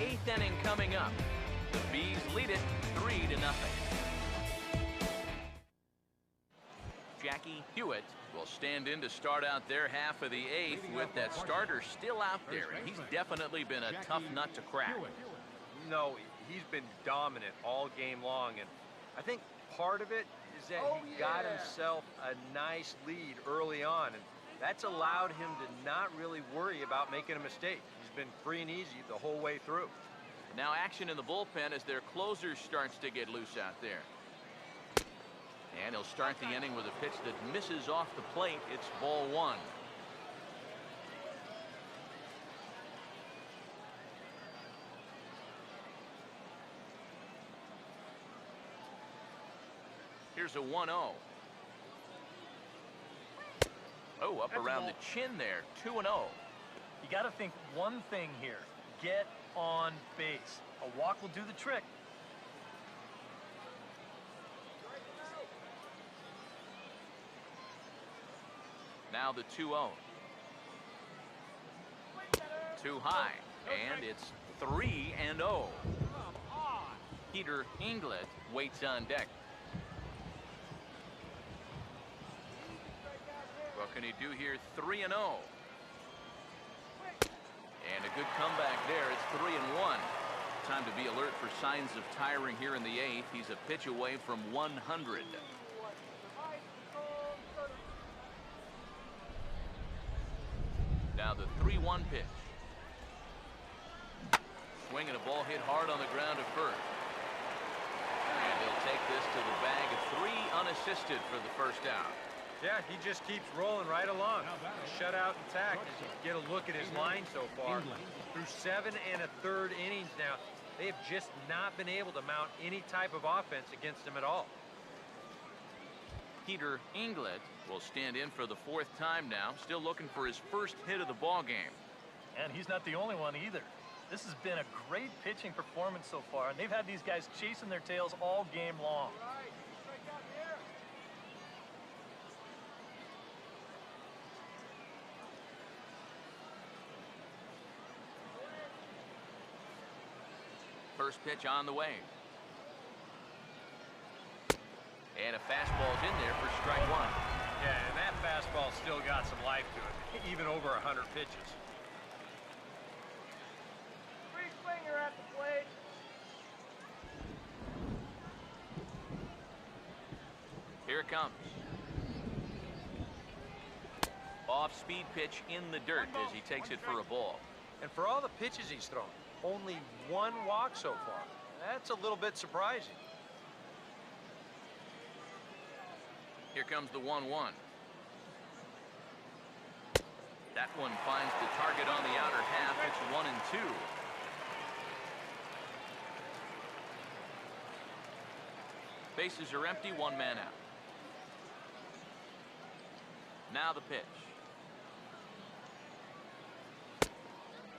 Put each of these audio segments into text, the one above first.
8th inning coming up. The Bees lead it 3-0. Jackie Hewitt will stand in to start out their half of the 8th with that starter still out there, and he's definitely been a tough nut to crack. No, he's been dominant all game long, and I think part of it is that he got himself a nice lead early on, and that's allowed him to not really worry about making a mistake. He's been free and easy the whole way through. Now action in the bullpen as their closer starts to get loose out there. And he'll start the inning with a pitch that misses off the plate. It's ball 1. Here's a 1-0. Oh, up around the chin there. 2-0. You got to think one thing here. Get on base. A walk will do the trick. Now the 2-0. Too high, and it's 3-0. Peter Inglet waits on deck. What can he do here? 3-0. And a good comeback there. It's 3-1. Time to be alert for signs of tiring here in the 8th. He's a pitch away from 100. Now the 3-1 pitch. Swinging a ball hit hard on the ground at first. And he'll take this to the bag of 3 unassisted for the first out. Yeah, he just keeps rolling right along. Shutout intact as you get a look at his line so far. Through 7 1/3 innings now, they have just not been able to mount any type of offense against him at all. Peter Inglet will stand in for the 4th time now, still looking for his first hit of the ball game. And he's not the only one either. This has been a great pitching performance so far, and they've had these guys chasing their tails all game long. First pitch on the way. And a fastball's in there for strike 1. Yeah, and that fastball still got some life to it, even over 100 pitches. Free swinger at the plate. Here it comes. Off-speed pitch in the dirt as he takes it for a ball. And for all the pitches he's thrown, only 1 walk so far. That's a little bit surprising. Here comes the 1-1. That one finds the target on the outer half. It's 1-2. Bases are empty, 1 man out. Now the pitch.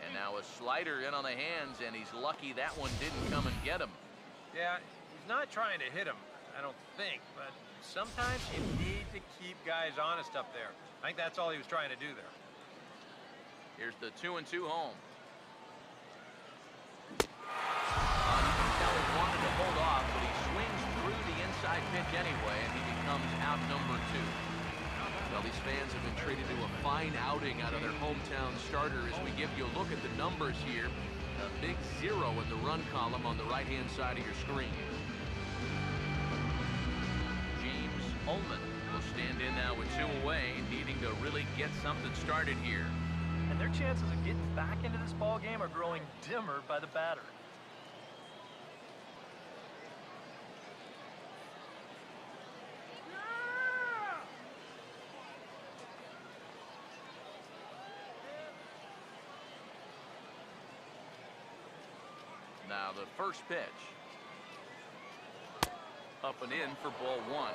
And now a slider in on the hands, and he's lucky that one didn't come and get him. Yeah, he's not trying to hit him, I don't think, but sometimes you need to keep guys honest up there. I think that's all he was trying to do there. Here's the 2-2 home. You can tell he wanted to hold off, but he swings through the inside pitch anyway, and he becomes out number 2. Well, these fans have been treated to a fine outing out of their hometown starter as we give you a look at the numbers here. A big 0 in the run column on the right-hand side of your screen. James Ullman will stand in now with 2 away, needing to really get something started here. And their chances of getting back into this ball game are growing dimmer by the batter. Now the first pitch. Up and in for ball 1.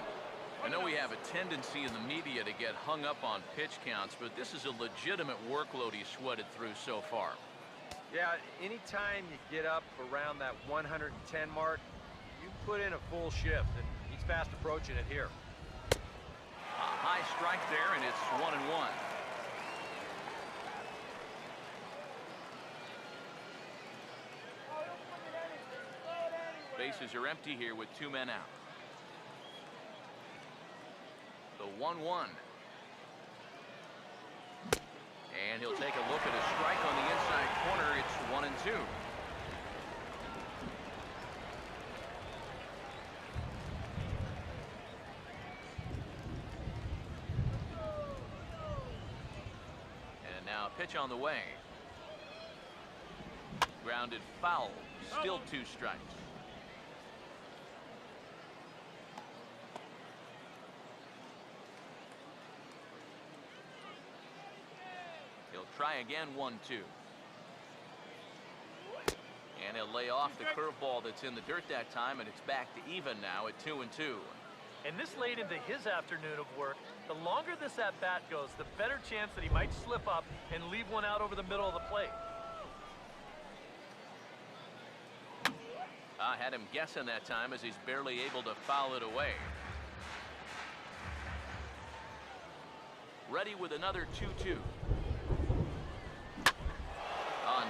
I know we have a tendency in the media to get hung up on pitch counts, but this is a legitimate workload he's sweated through so far. Yeah, anytime you get up around that 110 mark, you put in a full shift, and he's fast approaching it here. A high strike there, and it's 1-1. Bases are empty here with 2 men out. The 1-1. And he'll take a look at a strike on the inside corner. It's 1-2. And now a pitch on the way. Grounded foul. Still 2 strikes. He'll try again, 1-2. And he'll lay off the curveball that's in the dirt that time, and it's back to even now at 2-2. And this late into his afternoon of work, the longer this at-bat goes, the better chance that he might slip up and leave one out over the middle of the plate. I had him guessing that time as he's barely able to foul it away. Ready with another 2-2.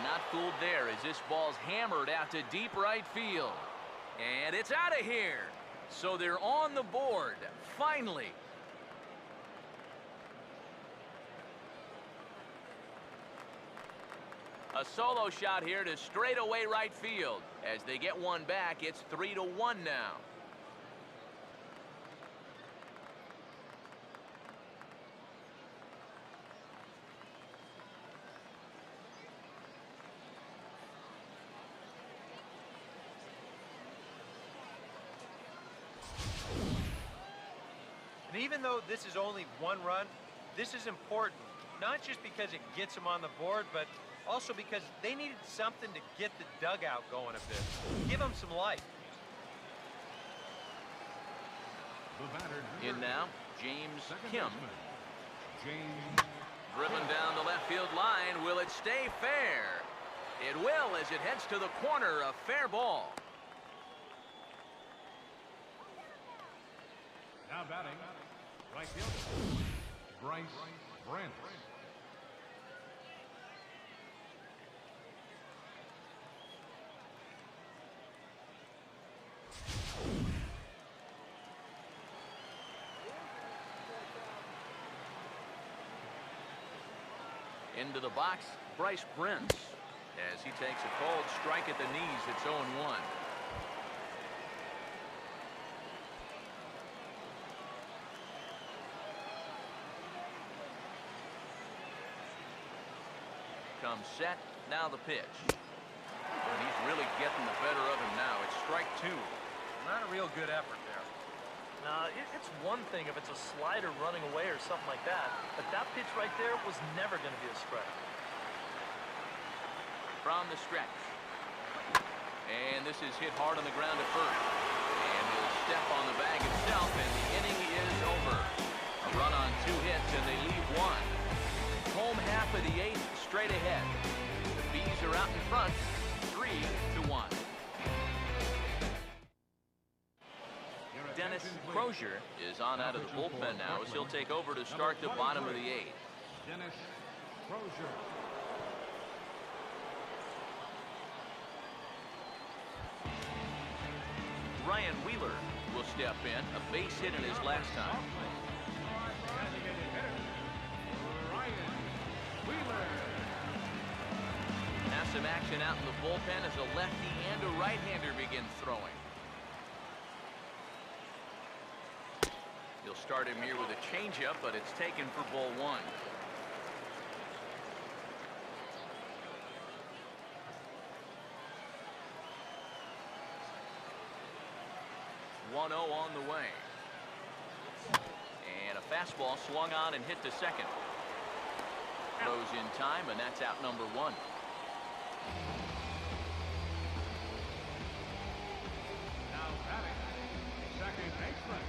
Not fooled there as this ball's hammered out to deep right field. And it's out of here. So they're on the board, finally. A solo shot here to straightaway right field. As they get one back, it's 3-1 now. And even though this is only 1 run, this is important. Not just because it gets them on the board, but also because they needed something to get the dugout going a bit. Give them some life. In now, James Kim. Driven down the left field line. Will it stay fair? It will as it heads to the corner. A fair ball. Now batting, right fielder, Bryce Brent. Into the box, Bryce Brent. As he takes a cold strike at the knees, it's 0-1. Comes set, now the pitch. And he's really getting the better of him now. It's strike 2. Not a real good effort there. Now, it's one thing if it's a slider running away or something like that, but that pitch right there was never going to be a strike. From the stretch. And this is hit hard on the ground at first. And he'll step on the bag himself, and the inning is over. A run on 2 hits, and they leave 1. Home half of the 8th, straight ahead. The Bees are out in front, 3-1. Dennis Crozier is on out of the bullpen now as he'll take over to start the bottom of the 8th. Dennis Crozier. Ryan Wheeler will step in, a base hit in his last time. Now some action out in the bullpen as a lefty and a right-hander begin throwing. He'll start him here with a changeup, but it's taken for ball 1. On the way. And a fastball swung on and hit to second. Throws in time, and that's out number 1. Now batting, second baseman,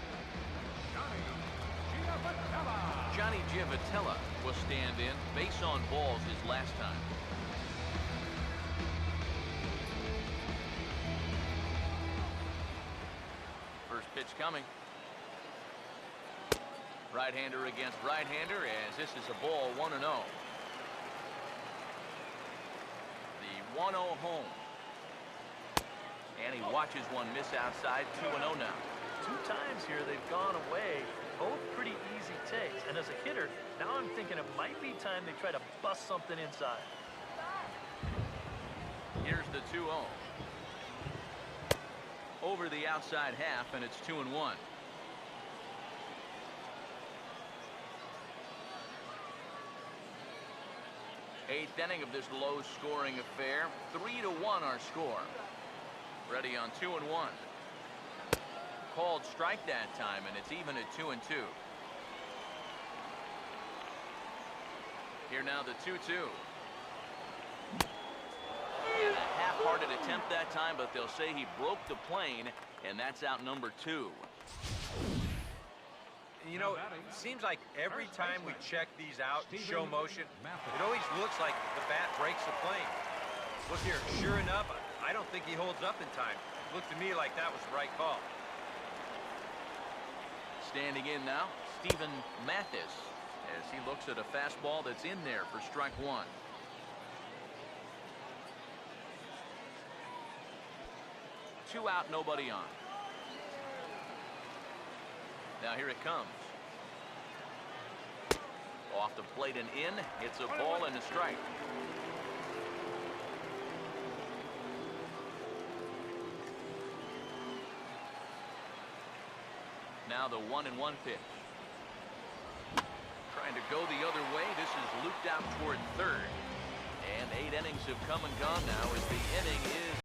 Johnny Giavotella will stand in. Base on balls his last time. First pitch coming. Right-hander against right-hander as this is a ball 1-0. The 1-0 home. And he watches one miss outside. 2-0 now. 2 times here they've gone away. Both pretty easy takes. And as a hitter, now I'm thinking it might be time they try to bust something inside. Here's the 2-0. Over the outside half, and it's 2-1. 8th inning of this low-scoring affair. 3-1 our score. Ready on 2-1. Called strike that time, and it's even at 2-2. Here now the 2-2. And a half-hearted attempt that time, but they'll say he broke the plane, and that's out number 2. You know, it seems like every time we check these out, show motion, it always looks like the bat breaks the plane. Look here, sure enough, I don't think he holds up in time. It looked to me like that was the right call. Standing in now, Steven Mathis, as he looks at a fastball that's in there for strike 1. Two out, nobody on. Now here it comes. Off the plate and in. It's a ball and a strike. Now the 1-1 pitch. Trying to go the other way. This is looped out toward third. And 8 innings have come and gone now as the inning is